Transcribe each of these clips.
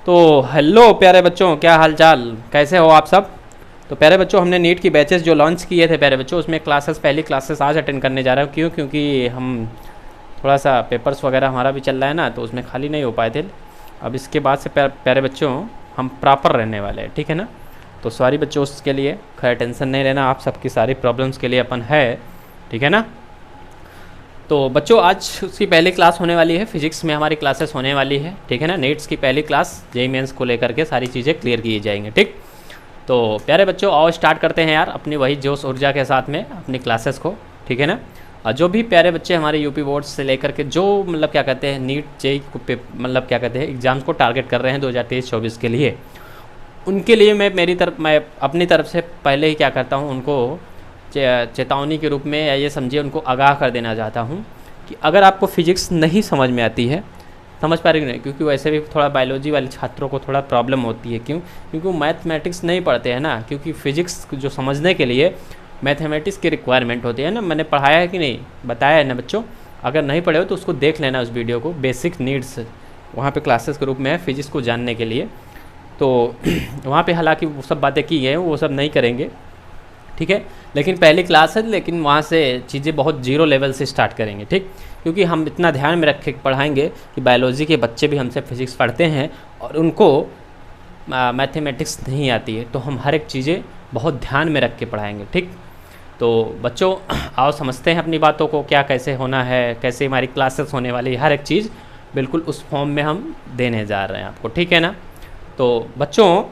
तो हेलो प्यारे बच्चों, क्या हाल चाल, कैसे हो आप सब। तो प्यारे बच्चों, हमने नीट की बैचेस जो लॉन्च किए थे प्यारे बच्चों, उसमें पहली क्लासेस आज अटेंड करने जा रहे हो। क्यों? क्योंकि हम थोड़ा सा पेपर्स वगैरह हमारा भी चल रहा है ना, तो उसमें खाली नहीं हो पाए थे। अब इसके बाद से प्यारे बच्चों हम प्रॉपर रहने वाले हैं, ठीक है ना। तो सॉरी बच्चों उसके लिए, खैर टेंशन नहीं लेना, आप सबकी सारी प्रॉब्लम्स के लिए अपन है, ठीक है ना। तो बच्चों आज उसकी पहली क्लास होने वाली है, फिजिक्स में हमारी क्लासेस होने वाली है, ठीक है ना। नीट्स की पहली क्लास जेईई मेंस को लेकर के सारी चीज़ें क्लियर की जाएंगी, ठीक। तो प्यारे बच्चों आओ स्टार्ट करते हैं यार अपनी वही जोश ऊर्जा के साथ में अपनी क्लासेस को, ठीक है ना। और जो भी प्यारे बच्चे हमारे यूपी बोर्ड से लेकर के जो मतलब क्या कहते हैं नीट जेईई को मतलब क्या कहते हैं एग्ज़ाम्स को टारगेट कर रहे हैं 2023-24 के लिए, उनके लिए मैं अपनी तरफ से पहले ही क्या करता हूँ, उनको चेतावनी के रूप में या ये समझिए उनको आगाह कर देना चाहता हूँ कि अगर आपको फिजिक्स नहीं समझ में आती है, समझ पा रही नहीं, क्योंकि वैसे भी थोड़ा बायोलॉजी वाले छात्रों को थोड़ा प्रॉब्लम होती है। क्यों? क्योंकि वो मैथमेटिक्स नहीं पढ़ते हैं ना, क्योंकि फिजिक्स जो समझने के लिए मैथमेटिक्स की रिक्वायरमेंट होती है ना। मैंने पढ़ाया है कि नहीं, बताया है ना बच्चों। अगर नहीं पढ़े हो तो उसको देख लेना, उस वीडियो को, बेसिक नीड्स वहाँ पे क्लासेस के रूप में है फिजिक्स को जानने के लिए। तो वहाँ पे हालांकि वो सब बातें की हैं, वो सब नहीं करेंगे, ठीक है। लेकिन पहली क्लास है, लेकिन वहाँ से चीज़ें बहुत जीरो लेवल से स्टार्ट करेंगे, ठीक। क्योंकि हम इतना ध्यान में रख के पढ़ाएंगे कि बायोलॉजी के बच्चे भी हमसे फिजिक्स पढ़ते हैं और उनको मैथमेटिक्स नहीं आती है, तो हम हर एक चीज़ें बहुत ध्यान में रख के पढ़ाएंगे, ठीक। तो बच्चों आओ समझते हैं अपनी बातों को, क्या कैसे होना है, कैसे हमारी क्लासेस होने वाली, हर एक चीज़ बिल्कुल उस फॉर्म में हम देने जा रहे हैं आपको, ठीक है ना। तो बच्चों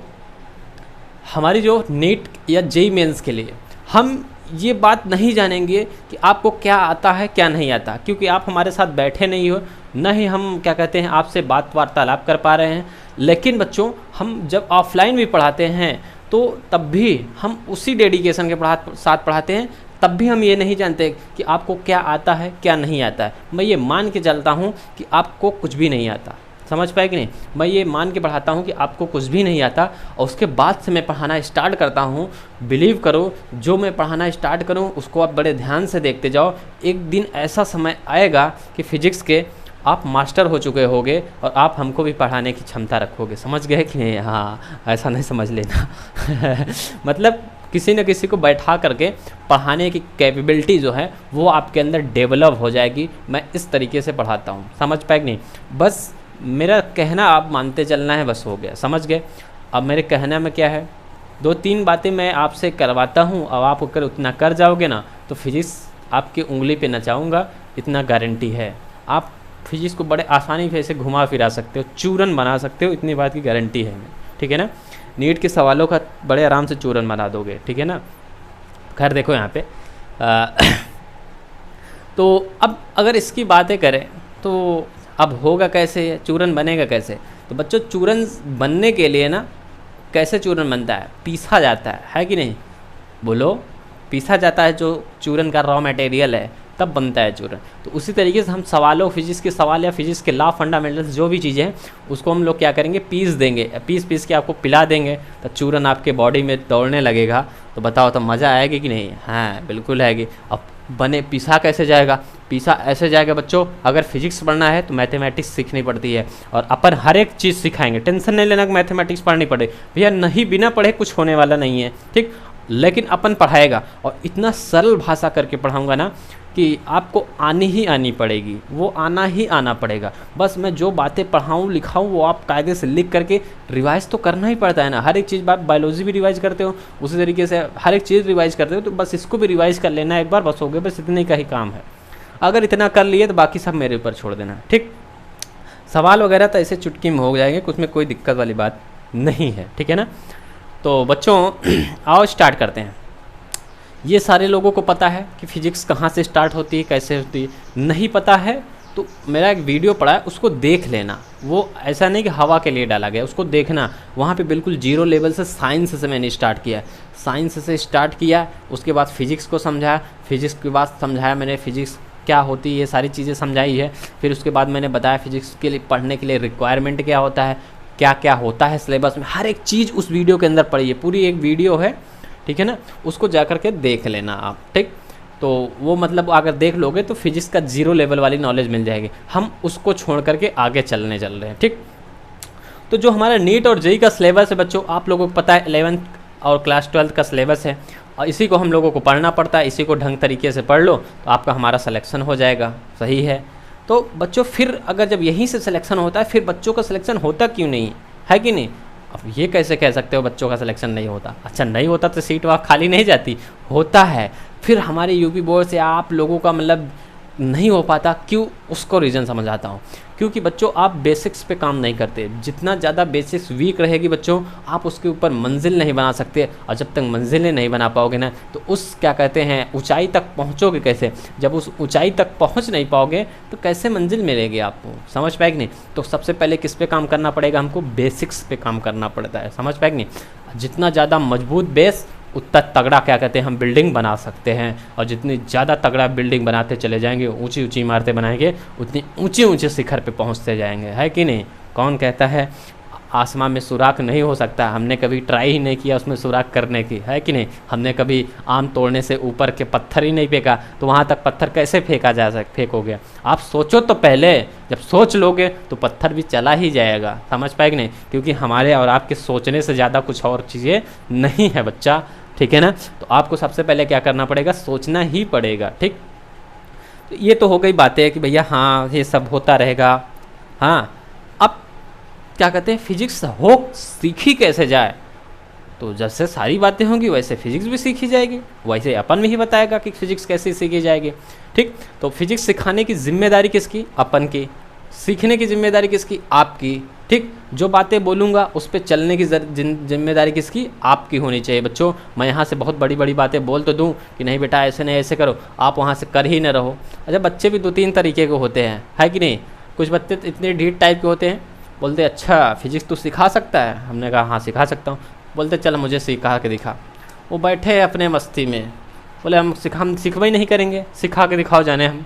हमारी जो नीट या जेईई मेंस के लिए हम ये बात नहीं जानेंगे कि आपको क्या आता है क्या नहीं आता, क्योंकि आप हमारे साथ बैठे नहीं हो, न ही हम क्या कहते हैं आपसे बात वार्तालाप कर पा रहे हैं। लेकिन बच्चों हम जब ऑफलाइन भी पढ़ाते हैं तो तब भी हम उसी डेडिकेशन के साथ पढ़ाते हैं, तब भी हम ये नहीं जानते कि आपको क्या आता है क्या नहीं आता है। मैं ये मान के चलता हूँ कि आपको कुछ भी नहीं आता, समझ पाए कि नहीं। मैं ये मान के पढ़ाता हूँ कि आपको कुछ भी नहीं आता और उसके बाद से मैं पढ़ाना स्टार्ट करता हूँ। बिलीव करो, जो मैं पढ़ाना स्टार्ट करूँ उसको आप बड़े ध्यान से देखते जाओ। एक दिन ऐसा समय आएगा कि फिजिक्स के आप मास्टर हो चुके होगे और आप हमको भी पढ़ाने की क्षमता रखोगे, समझ गए कि नहीं। हाँ, ऐसा नहीं समझ लेना मतलब किसी न किसी को बैठा करके पढ़ाने की कैपेबिलिटी जो है वो आपके अंदर डेवलप हो जाएगी। मैं इस तरीके से पढ़ाता हूँ, समझ पाए कि नहीं। बस मेरा कहना आप मानते चलना है, बस हो गया, समझ गए। अब मेरे कहना में क्या है, 2-3 बातें मैं आपसे करवाता हूँ, अब आप अगर उतना कर जाओगे ना तो फिजिक्स आपकी उंगली पे नचाऊंगा, इतना गारंटी है। आप फिजिक्स को बड़े आसानी से ऐसे घुमा फिरा सकते हो, चूरन बना सकते हो, इतनी बात की गारंटी है, ठीक है ना। नीट के सवालों का बड़े आराम से चूरन बना दोगे, ठीक है ना। खैर देखो यहाँ पे तो अब अगर इसकी बातें करें तो अब होगा कैसे, चूरन बनेगा कैसे। तो बच्चों चूरन बनने के लिए ना, कैसे चूरन बनता है, पीसा जाता है कि नहीं, बोलो। पीसा जाता है, जो चूरन का रॉ मटेरियल है, तब बनता है चूरन। तो उसी तरीके से हम सवालों, फिजिक्स के सवाल या फिजिक्स के लॉ फंडामेंटल्स जो भी चीज़ें हैं उसको हम लोग क्या करेंगे, पीस देंगे, पीस के आपको पिला देंगे, तो चूरन आपके बॉडी में दौड़ने लगेगा। तो बताओ तो मज़ा आएगी कि नहीं। हाँ बिल्कुल आएगी। अब बने पीसा कैसे जाएगा, पीसा ऐसे जाएगा बच्चों, अगर फिजिक्स पढ़ना है तो मैथमेटिक्स सीखनी पड़ती है और अपन हर एक चीज़ सिखाएंगे। टेंशन नहीं लेना कि मैथमेटिक्स पढ़नी पड़े, भैया नहीं, बिना पढ़े कुछ होने वाला नहीं है, ठीक। लेकिन अपन पढ़ाएगा और इतना सरल भाषा करके पढ़ाऊंगा ना कि आपको आनी ही आनी पड़ेगी, वो आना ही आना पड़ेगा। बस मैं जो बातें पढ़ाऊँ लिखाऊँ वो आप कायदे से लिख करके रिवाइज़ तो करना ही पड़ता है ना। हर एक चीज़, बात बायोलॉजी भी रिवाइज़ करते हो, उसी तरीके से हर एक चीज़ रिवाइज़ करते हो, तो बस इसको भी रिवाइज़ कर लेना एक बार, बस हो गया, बस इतने का ही काम है। अगर इतना कर लिए तो बाकी सब मेरे ऊपर छोड़ देना, ठीक। सवाल वगैरह तो ऐसे चुटकी में हो जाएंगे, कुछ में कोई दिक्कत वाली बात नहीं है, ठीक है ना। तो बच्चों आओ स्टार्ट करते हैं। ये सारे लोगों को पता है कि फिजिक्स कहाँ से स्टार्ट होती है, कैसे होती है। नहीं पता है तो मेरा एक वीडियो पड़ा है, उसको देख लेना। वो ऐसा नहीं कि हवा के लिए डाला गया, उसको देखना। वहाँ पे बिल्कुल जीरो लेवल से साइंस से मैंने स्टार्ट किया, साइंस से स्टार्ट किया, उसके बाद फिजिक्स को समझाया, फिजिक्स के बाद समझाया मैंने फिजिक्स क्या होती है, ये सारी चीज़ें समझाई है। फिर उसके बाद मैंने बताया फिजिक्स के लिए पढ़ने के लिए रिक्वायरमेंट क्या होता है, क्या क्या होता है सिलेबस में, हर एक चीज़ उस वीडियो के अंदर पड़ी है। पूरी एक वीडियो है, ठीक है ना, उसको जा कर के देख लेना आप, ठीक। तो वो मतलब अगर देख लोगे तो फिजिक्स का जीरो लेवल वाली नॉलेज मिल जाएगी। हम उसको छोड़ करके आगे चल रहे हैं, ठीक। तो जो हमारा नीट और जेई का सिलेबस है बच्चों, आप लोगों को पता है 11th और क्लास 12th का सिलेबस है, और इसी को हम लोगों को पढ़ना पड़ता है। इसी को ढंग तरीके से पढ़ लो तो आपका हमारा सिलेक्शन हो जाएगा। सही है। तो बच्चों फिर अगर जब यहीं से सिलेक्शन होता है, फिर बच्चों का सिलेक्शन होता क्यों नहीं है कि नहीं? अब ये कैसे कह सकते हो बच्चों का सिलेक्शन नहीं होता? अच्छा नहीं होता तो सीट वहाँ खाली नहीं जाती, होता है। फिर हमारे यूपी बोर्ड से आप लोगों का मतलब नहीं हो पाता, क्यों? उसको रीज़न समझाता हूँ। क्योंकि बच्चों आप बेसिक्स पे काम नहीं करते। जितना ज़्यादा बेसिक्स वीक रहेगी बच्चों, आप उसके ऊपर मंजिल नहीं बना सकते, और जब तक मंजिलें नहीं बना पाओगे ना, तो उस क्या कहते हैं ऊंचाई तक पहुँचोगे कैसे? जब उस ऊंचाई तक पहुँच नहीं पाओगे तो कैसे मंजिल मिलेगी आपको? समझ पाए कि नहीं? तो सबसे पहले किस पे काम करना पड़ेगा? हमको बेसिक्स पे काम करना पड़ता है। समझ पाए कि नहीं? जितना ज़्यादा मजबूत बेस, उतना तगड़ा क्या कहते हैं हम बिल्डिंग बना सकते हैं, और जितनी ज़्यादा तगड़ा बिल्डिंग बनाते चले जाएंगे, ऊंची ऊंची इमारतें बनाएंगे, उतनी ऊंचे ऊंचे शिखर पे पहुंचते जाएंगे। है कि नहीं? कौन कहता है आसमान में सुराख नहीं हो सकता? हमने कभी ट्राई ही नहीं किया उसमें सुराख करने की, है कि नहीं? हमने कभी आम तोड़ने से ऊपर के पत्थर ही नहीं फेंका, तो वहाँ तक पत्थर कैसे फेंकोगे? आप सोचो तो पहले, जब सोच लोगे तो पत्थर भी चला ही जाएगा। समझ पाए कि नहीं? क्योंकि हमारे और आपके सोचने से ज़्यादा कुछ और चीज़ें नहीं है बच्चा, ठीक है ना? तो आपको सबसे पहले क्या करना पड़ेगा? सोचना ही पड़ेगा। ठीक, तो ये तो हो गई बातें कि भैया हाँ ये सब होता रहेगा। हाँ, अब क्या कहते हैं फिजिक्स हो सीखी कैसे जाए? तो जैसे सारी बातें होंगी वैसे फिजिक्स भी सीखी जाएगी, वैसे अपन में ही बताएगा कि फिजिक्स कैसे सीखी जाएगी। ठीक, तो फिजिक्स सिखाने की जिम्मेदारी किसकी? अपन की। सीखने की जिम्मेदारी किसकी? आपकी। ठीक, जो बातें बोलूँगा उस पर चलने की जिम्मेदारी किसकी? आपकी होनी चाहिए बच्चों। मैं यहाँ से बहुत बड़ी बड़ी बातें बोल तो दूँ कि नहीं बेटा ऐसे नहीं ऐसे करो, आप वहाँ से कर ही न रहो। अच्छा, बच्चे भी 2-3 तरीके के होते हैं, है कि नहीं? कुछ बच्चे इतने ढीठ टाइप के होते हैं, बोलते अच्छा फिजिक्स तू सिखा सकता है? हमने कहा हाँ सिखा सकता हूँ। बोलते चल मुझे सिखा के दिखा। वो बैठे अपने मस्ती में, बोले हम सिखवा ही नहीं करेंगे, सिखा के दिखाओ जाने हम।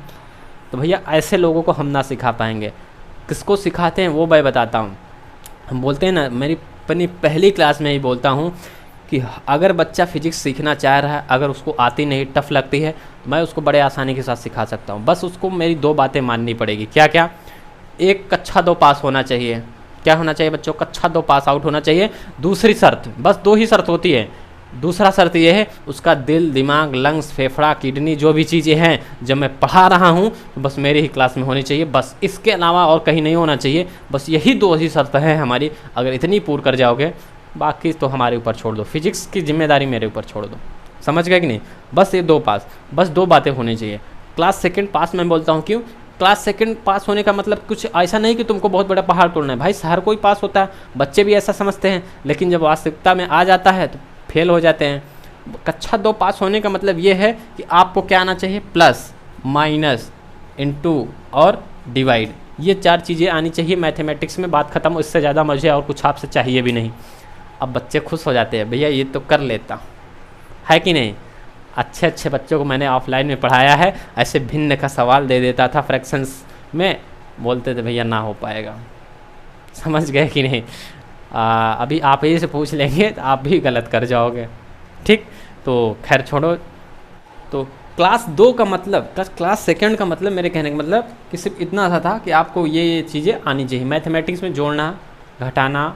तो भैया ऐसे लोगों को हम ना सिखा पाएंगे। किसको सिखाते हैं वो मैं बताता हूँ। हम बोलते हैं ना, मेरी अपनी पहली क्लास में ही बोलता हूँ कि अगर बच्चा फिजिक्स सीखना चाह रहा है, अगर उसको आती नहीं, टफ लगती है, तो मैं उसको बड़े आसानी के साथ सिखा सकता हूँ। बस उसको मेरी 2 बातें माननी पड़ेगी। क्या क्या? एक कक्षा 2 पास होना चाहिए। क्या होना चाहिए बच्चों? कक्षा 2 पास आउट होना चाहिए। दूसरी शर्त, बस 2 ही शर्त होती है। दूसरा शर्त ये है उसका दिल, दिमाग, लंग्स, फेफड़ा, किडनी, जो भी चीज़ें हैं जब मैं पढ़ा रहा हूँ तो बस मेरी ही क्लास में होनी चाहिए। बस इसके अलावा और कहीं नहीं होना चाहिए। बस यही 2 ही शर्त हैं हमारी। अगर इतनी पूरी कर जाओगे, बाकी तो हमारे ऊपर छोड़ दो, फिजिक्स की जिम्मेदारी मेरे ऊपर छोड़ दो। समझ गए कि नहीं? बस ये 2 पास, बस 2 बातें होनी चाहिए। क्लास सेकंड पास मैं बोलता हूँ, क्यों? क्लास सेकंड पास होने का मतलब कुछ ऐसा नहीं कि तुमको बहुत बड़ा पहाड़ तोड़ना है। भाई हर कोई पास होता है, बच्चे भी ऐसा समझते हैं, लेकिन जब वास्तविकता में आ जाता है तो फेल हो जाते हैं। कक्षा 2 पास होने का मतलब ये है कि आपको क्या आना चाहिए? प्लस, माइनस, इनटू और डिवाइड। ये 4 चीज़ें आनी चाहिए मैथमेटिक्स में। बात खत्म। इससे ज़्यादा मुझे और कुछ आपसे चाहिए भी नहीं। अब बच्चे खुश हो जाते हैं, भैया ये तो कर लेता, है कि नहीं? अच्छे अच्छे बच्चों को मैंने ऑफलाइन में पढ़ाया है, ऐसे भिन्न का सवाल दे देता था फ्रैक्शंस में, बोलते थे भैया ना हो पाएगा। समझ गए कि नहीं? अभी आप ही से पूछ लेंगे तो आप भी गलत कर जाओगे। ठीक, तो खैर छोड़ो। तो क्लास 2 का मतलब, क्लास सेकंड का मतलब, मेरे कहने का मतलब कि सिर्फ इतना सा था कि आपको ये चीज़ें आनी चाहिए। मैथमेटिक्स में जोड़ना, घटाना,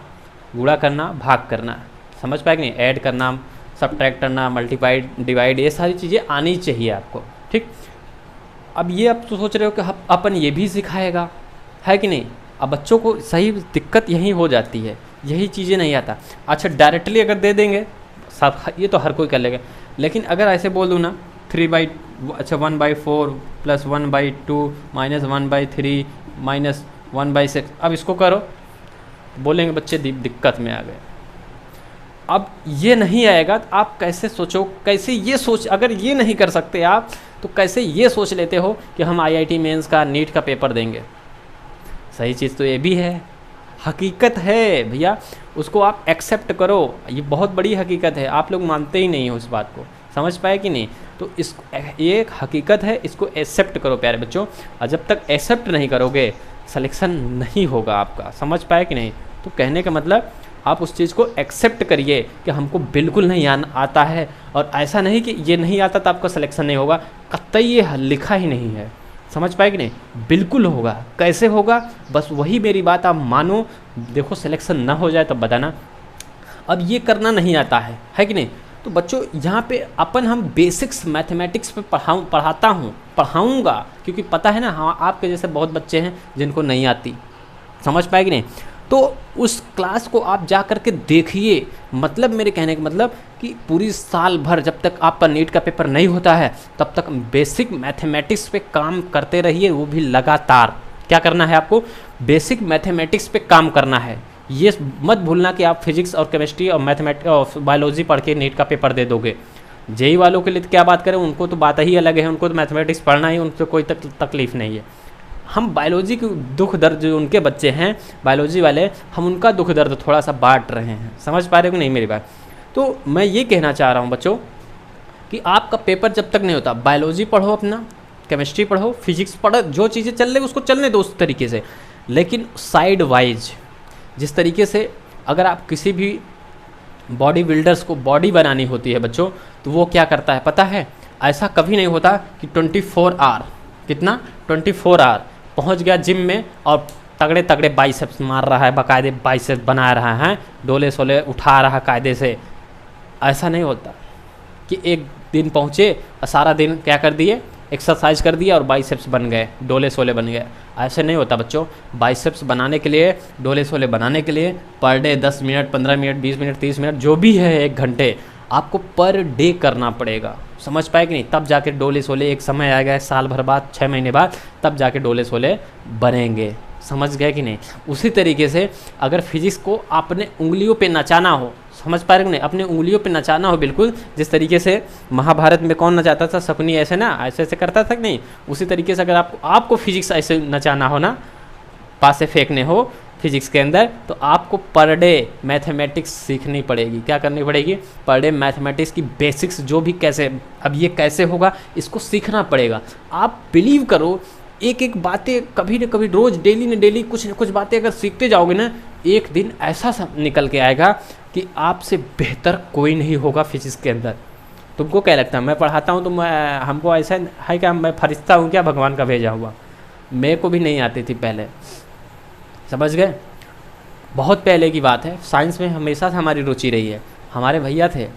गुणा करना, भाग करना, समझ पाए कि नहीं? ऐड करना, सब्ट्रैक्ट करना, मल्टीप्लाई, डिवाइड, ये सारी चीज़ें आनी चाहिए आपको। ठीक, अब ये आप तो सोच रहे हो कि अपन ये भी सिखाएगा, है कि नहीं? अब बच्चों को सही दिक्कत यही हो जाती है, यही चीज़ें नहीं आता। अच्छा डायरेक्टली अगर दे देंगे सब, ये तो हर कोई कर लेगा, लेकिन अगर ऐसे बोल दूँ ना 1/4 प्लस 1/2 माइनस 1/3 माइनस 1/6, अब इसको करो, बोलेंगे बच्चे दिक्कत में आ गए। अब ये नहीं आएगा तो आप कैसे सोचो, कैसे ये सोच, अगर ये नहीं कर सकते आप तो कैसे ये सोच लेते हो कि हम IIT मेंस का, नीट का पेपर देंगे? सही चीज़ तो ये भी है, हकीकत है भैया, उसको आप एक्सेप्ट करो। ये बहुत बड़ी हकीकत है, आप लोग मानते ही नहीं हो इस बात को। समझ पाए कि नहीं? तो इस ये एक हकीकत है, इसको एक्सेप्ट करो प्यारे बच्चों। और जब तक एक्सेप्ट नहीं करोगे सिलेक्शन नहीं होगा आपका। समझ पाए कि नहीं? तो कहने का मतलब आप उस चीज़ को एक्सेप्ट करिए कि हमको बिल्कुल नहीं आता है, और ऐसा नहीं कि ये नहीं आता तो आपका सिलेक्शन नहीं होगा। कतई ये लिखा ही नहीं है, समझ पाए कि नहीं? बिल्कुल होगा। कैसे होगा? बस वही मेरी बात आप मानो। देखो सिलेक्शन ना हो जाए तब बताना। अब ये करना नहीं आता है कि नहीं? तो बच्चों यहाँ पे अपन हम बेसिक्स मैथमेटिक्स पे पढ़ाऊँगा, क्योंकि पता है ना, हाँ आपके जैसे बहुत बच्चे हैं जिनको नहीं आती। समझ पाए कि नहीं? तो उस क्लास को आप जा कर के देखिए। मतलब मेरे कहने का मतलब कि पूरी साल भर जब तक आपका नीट का पेपर नहीं होता है तब तक बेसिक मैथमेटिक्स पे काम करते रहिए, वो भी लगातार। क्या करना है आपको? बेसिक मैथमेटिक्स पे काम करना है। ये मत भूलना कि आप फिजिक्स और केमिस्ट्री और मैथमेटिक्स और बायोलॉजी पढ़ के नीट का पेपर दे दोगे। जेई वालों के लिए तो क्या बात करें, उनको तो बात ही अलग है, उनको तो मैथमेटिक्स पढ़ना ही, उनको कोई तकलीफ़ नहीं है। हम बायोलॉजी की दुख दर्द जो उनके बच्चे हैं बायोलॉजी वाले, हम उनका दुख दर्द थोड़ा सा बांट रहे हैं। समझ पा रहे हो कि नहीं मेरी बात? तो मैं ये कहना चाह रहा हूँ बच्चों कि आपका पेपर जब तक नहीं होता, बायोलॉजी पढ़ो, अपना केमिस्ट्री पढ़ो, फिजिक्स पढ़ो, जो चीज़ें चल रही उसको चलने दो उस तरीके से। लेकिन साइड वाइज जिस तरीके से अगर आप किसी भी बॉडी बिल्डर्स को बॉडी बनानी होती है बच्चों, तो वो क्या करता है पता है? ऐसा कभी नहीं होता कि 24 आवर, कितना 24 आवर पहुंच गया जिम में और तगड़े तगड़े बाइसेप्स मार रहा है, बाकायदे बाइसेप्स बना रहा है, डोले सोले उठा रहा कायदे से। ऐसा नहीं होता कि एक दिन पहुँचे और सारा दिन क्या कर दिए, एक्सरसाइज कर दिया और बाइसेप्स बन गए, डोले सोले बन गए। ऐसे नहीं होता बच्चों। बाइसेप्स बनाने के लिए, डोले सोले बनाने के लिए per day 10 minute, 15 minute, 20 minute, 30 minute, जो भी है 1 घंटे आपको पर डे करना पड़ेगा। समझ पाए कि नहीं? तब जाके डोले सोले एक समय आएगा, साल भर बाद, 6 महीने बाद, तब जाके डोले सोले बनेंगे। समझ गए कि नहीं? उसी तरीके से अगर फिजिक्स को आपने उंगलियों पे नचाना हो, समझ पा रहे हो नहीं, अपने उंगलियों पे नचाना हो बिल्कुल, जिस तरीके से महाभारत में कौन नचाता था? शकुनी ऐसे ना, ऐसे ऐसे करता था कि नहीं? उसी तरीके से अगर आपको फिजिक्स ऐसे नचाना हो ना, पासे फेंकने हो फिजिक्स के अंदर, तो आपको पर डे मैथमेटिक्स सीखनी पड़ेगी। क्या करनी पड़ेगी? पर डे मैथमेटिक्स की बेसिक्स, जो भी कैसे, अब ये कैसे होगा इसको सीखना पड़ेगा। आप बिलीव करो, एक एक बातें कभी न कभी रोज़ डेली न डेली कुछ न कुछ बातें अगर सीखते जाओगे ना, एक दिन ऐसा निकल के आएगा कि आपसे बेहतर कोई नहीं होगा फिजिक्स के अंदर। तुमको क्या लगता है? मैं पढ़ाता हूँ तो हमको ऐसा है क्या मैं फरिश्ता हूँ क्या, भगवान का भेजा हुआ? मेरे को भी नहीं आती थी पहले। समझ गए? बहुत पहले की बात है। साइंस में हमेशा से हमारी रुचि रही है। हमारे भैया थे,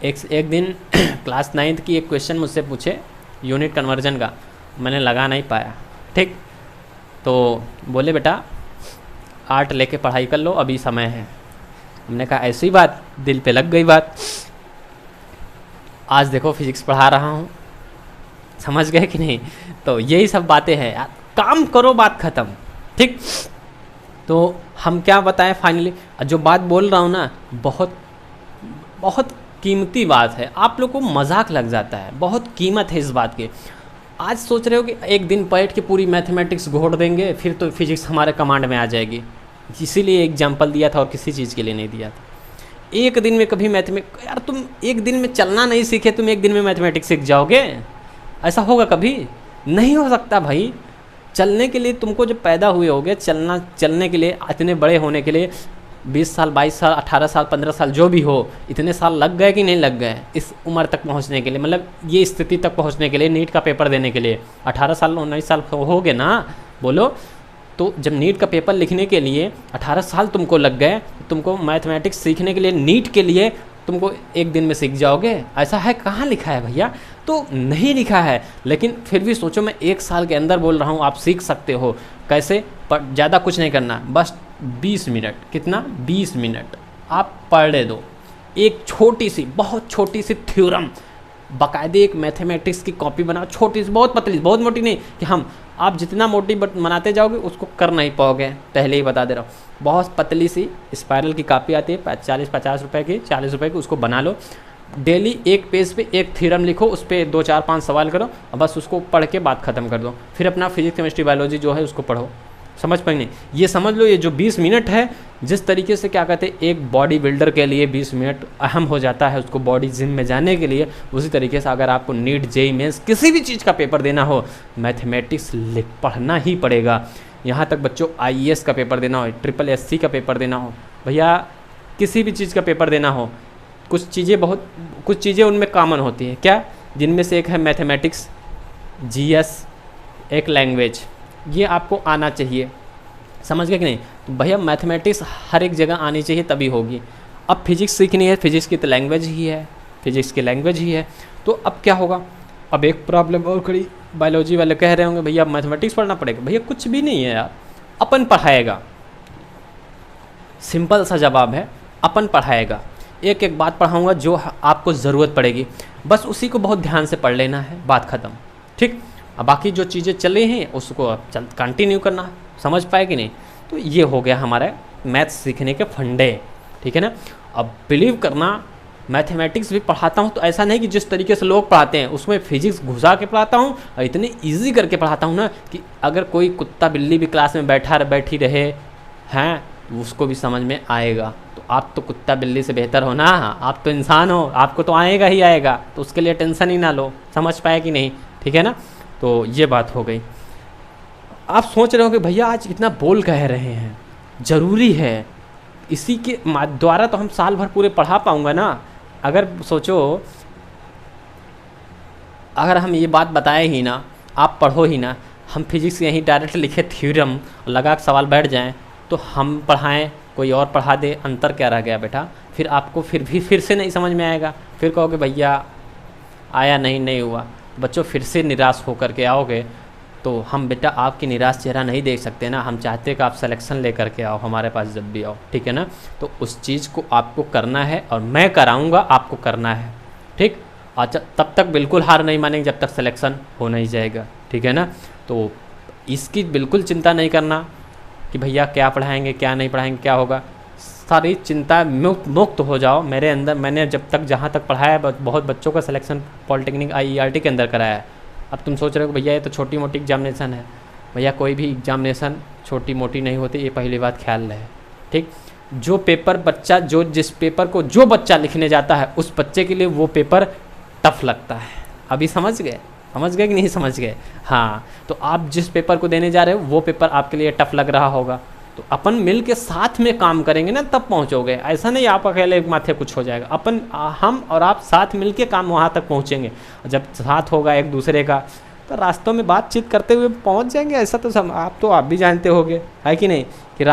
एक दिन क्लास 9th की एक क्वेश्चन मुझसे पूछे यूनिट कन्वर्जन का, मैंने लगा नहीं पाया। ठीक, तो बोले बेटा आर्ट लेके पढ़ाई कर लो, अभी समय है। हमने कहा ऐसी बात, दिल पे लग गई बात। आज देखो फिजिक्स पढ़ा रहा हूँ। समझ गए कि नहीं? तो यही सब बातें हैं यार, काम करो, बात ख़त्म। ठीक, तो हम क्या बताएं फाइनली, जो बात बोल रहा हूँ ना, बहुत बहुत कीमती बात है। आप लोग को मजाक लग जाता है, बहुत कीमत है इस बात की। आज सोच रहे हो कि एक दिन बैठ के पूरी मैथमेटिक्स घोड़ देंगे, फिर तो फिजिक्स हमारे कमांड में आ जाएगी। इसीलिए एग्जाम्पल दिया था और किसी चीज़ के लिए नहीं दिया था। एक दिन में कभी मैथमेटिक्स, यार तुम एक दिन में चलना नहीं सीखे, तुम एक दिन में मैथमेटिक्स सीख जाओगे? ऐसा होगा कभी? नहीं हो सकता भाई। चलने के लिए तुमको जब पैदा हुए होगे, चलने के लिए, इतने बड़े होने के लिए 20 साल, 22 साल, 18 साल, 15 साल जो भी हो, इतने साल लग गए कि नहीं लग गए इस उम्र तक पहुंचने के लिए? मतलब ये स्थिति तक पहुंचने के लिए, नीट का पेपर देने के लिए 18 साल 19 साल हो गए ना, बोलो। तो जब नीट का पेपर लिखने के लिए 18 साल तुमको लग गए, तुमको मैथमेटिक्स सीखने के लिए, नीट के लिए तुमको एक दिन में सीख जाओगे? ऐसा है? कहाँ लिखा है भैया? तो नहीं लिखा है। लेकिन फिर भी सोचो, मैं 1 साल के अंदर बोल रहा हूँ, आप सीख सकते हो। कैसे? पर ज़्यादा कुछ नहीं करना, बस 20 मिनट, कितना? 20 मिनट आप पढ़ दो। एक छोटी सी, बहुत छोटी सी थ्योरम, बाकायदे एक मैथमेटिक्स की कॉपी बनाओ, छोटी सी, बहुत पतली, बहुत मोटी नहीं कि आप जितना मोटी बनाते जाओगे उसको कर नहीं पाओगे, पहले ही बता दे रहा हूँ। बहुत पतली सी स्पायरल की कॉपी आती है, 40-50 रुपए की, 40 रुपए की, उसको बना लो। डेली एक पेज पे एक थ्योरम लिखो, उस पर 2-4-5 सवाल करो और बस उसको पढ़ के बात ख़त्म कर दो। फिर अपना फिजिक्स केमिस्ट्री बायोलॉजी जो है उसको पढ़ो। समझ पाएंगे? ये समझ लो, ये जो 20 मिनट है, जिस तरीके से क्या कहते हैं एक बॉडी बिल्डर के लिए 20 मिनट अहम हो जाता है उसको बॉडी जिम में जाने के लिए, उसी तरीके से अगर आपको नीट, जेईई मेंस, किसी भी चीज़ का पेपर देना हो, मैथमेटिक्स पढ़ना ही पड़ेगा। यहाँ तक बच्चों आईएएस का पेपर देना हो, SSC का पेपर देना हो, भैया किसी भी चीज़ का पेपर देना हो, कुछ चीज़ें उनमें कॉमन होती हैं। क्या? जिनमें से एक है मैथमेटिक्स, GS, एक लैंग्वेज, ये आपको आना चाहिए, समझ गए कि नहीं। तो भैया मैथमेटिक्स हर एक जगह आनी चाहिए तभी होगी। अब फिजिक्स सीखनी है, फिजिक्स की तो लैंग्वेज ही है, फिजिक्स की लैंग्वेज ही है। तो अब क्या होगा, अब एक प्रॉब्लम और खड़ी, बायोलॉजी वाले कह रहे होंगे भैया मैथमेटिक्स पढ़ना पड़ेगा। भैया कुछ भी नहीं है यार, अपन पढ़ाएगा, सिंपल सा जवाब है, अपन पढ़ाएगा। एक एक बात पढ़ाऊँगा जो आपको ज़रूरत पड़ेगी, बस उसी को बहुत ध्यान से पढ़ लेना है, बात ख़त्म, ठीक। अब बाकी जो चीज़ें चल रही हैं उसको अब कंटिन्यू करना, समझ पाए कि नहीं। तो ये हो गया हमारा मैथ्स सीखने के फंडे, ठीक है ना। अब बिलीव करना, मैथमेटिक्स भी पढ़ाता हूँ तो ऐसा नहीं कि जिस तरीके से लोग पढ़ाते हैं उसमें फिजिक्स घुसा के पढ़ाता हूँ और इतने इजी करके पढ़ाता हूँ ना कि अगर कोई कुत्ता बिल्ली भी क्लास में बैठी रहे हैं उसको भी समझ में आएगा। तो आप तो कुत्ता बिल्ली से बेहतर हो ना, आप तो इंसान हो, आपको तो आएगा ही आएगा, तो उसके लिए टेंशन ही ना लो, समझ पाए कि नहीं, ठीक है ना। तो ये बात हो गई। आप सोच रहे हो कि भैया आज इतना बोल कह रहे हैं, ज़रूरी है, इसी के द्वारा तो हम साल भर पूरे पढ़ा पाऊँगा ना। अगर सोचो, अगर हम ये बात बताए ही ना, आप पढ़ो ही ना, हम फिजिक्स यहीं डायरेक्ट लिखे थ्योरम लगा के सवाल बैठ जाएं, तो हम पढ़ाएं कोई और पढ़ा दे, अंतर क्या रह गया बेटा। फिर आपको फिर से नहीं समझ में आएगा, फिर कहोगे भैया आया नहीं हुआ। बच्चों फिर से निराश होकर के आओगे तो हम बेटा आपकी निराश चेहरा नहीं देख सकते ना, हम चाहते कि आप सिलेक्शन लेकर के आओ हमारे पास जब भी आओ, ठीक है ना। तो उस चीज़ को आपको करना है और मैं कराऊंगा, आपको करना है, ठीक। अच्छा, तब तक बिल्कुल हार नहीं मानेंगे जब तक सिलेक्शन हो नहीं जाएगा, ठीक है ना। तो इसकी बिल्कुल चिंता नहीं करना कि भैया क्या पढ़ाएंगे क्या नहीं पढ़ाएंगे क्या होगा, सारी चिंता मुक्त हो जाओ। मेरे अंदर मैंने जब तक जहाँ तक पढ़ाया बहुत बच्चों का सिलेक्शन पॉलिटेक्निक IERT के अंदर कराया है। अब तुम सोच रहे हो भैया ये तो छोटी मोटी एग्जामिनेशन है, भैया कोई भी एग्जामिनेशन छोटी मोटी नहीं होती, ये पहली बात ख्याल रहे, ठीक। जो पेपर बच्चा जिस पेपर को जो बच्चा लिखने जाता है उस बच्चे के लिए वो पेपर टफ लगता है। अभी समझ गए कि नहीं समझ गए? हाँ, तो आप जिस पेपर को देने जा रहे हो वो पेपर आपके लिए टफ लग रहा होगा, तो अपन मिल के साथ में काम करेंगे ना तब पहुँचोगे। ऐसा नहीं आप अकेले माथे कुछ हो जाएगा, हम और आप साथ मिल के काम वहाँ तक पहुँचेंगे। जब साथ होगा एक दूसरे का तो रास्तों में बातचीत करते हुए पहुँच जाएंगे। ऐसा तो आप भी जानते होगे, है कि नहीं, कि